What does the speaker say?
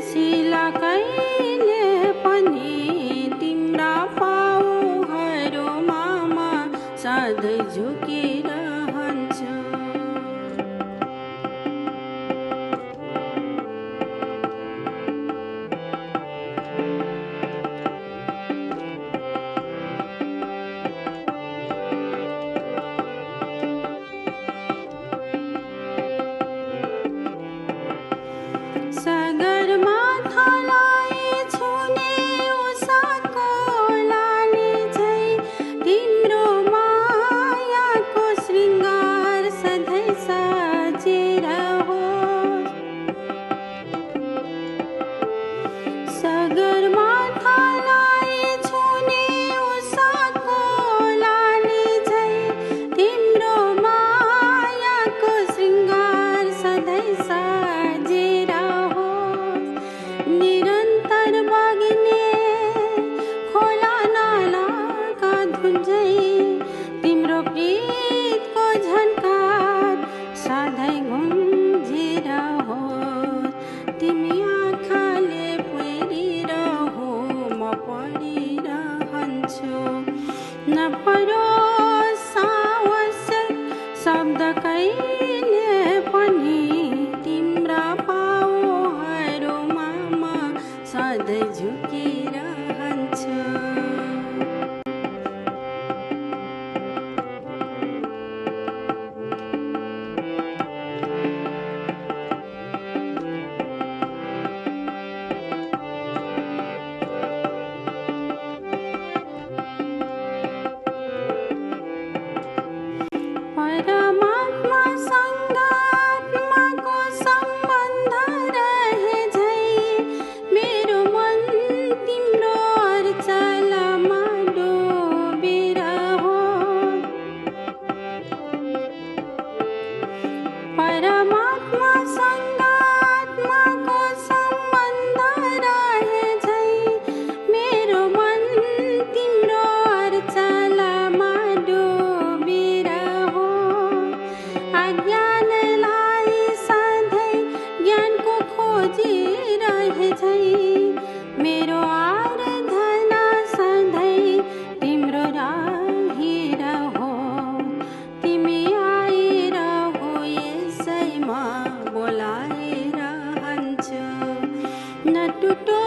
शिला कहिले पनि तिम्रा पाउहरूमा सधैँ झुकिरहन्छु। सगरमाथालाई छुने उषाको लाली झैँ तिम्रो मायाको श्रृङ्गार सधैँ सजेर होस्। सगरमाथालाई छुने उषाको लाली झैँ तिम्रो मायाको श्रृङ्गार सधैँ सजेर निरन्तर बग्ने खोला नालाका धुन झैँ तिम्रो प्रीतको झन्कार सधैँ गुन्जिर होस्। तिमी आँखाले हेरिरहो म पढिरहन्छु। नपरोस् आवश्यक शब्द कहिले पनि तिम्रा पाउहरूमा सधैँ झुकिरहन्छु। परमात्मासँग आत्माको सम्बन्ध रहे झैँ मेरो मन तिम्रो अर्चलामा डुबेर होस्। परमात्मासँग आत्माको सम्बन्ध रहे झैँ मेरो मन तिम्रो अर्चलामा डुबेर होस्। अज्ञानलाई सधैँ ज्ञानको खोजिरहे झैँ मेरो आराधना सधैँ तिम्रो रहिरहो। तिमी आइरहो यसैमा बोलाइरहन्छु। नटुटो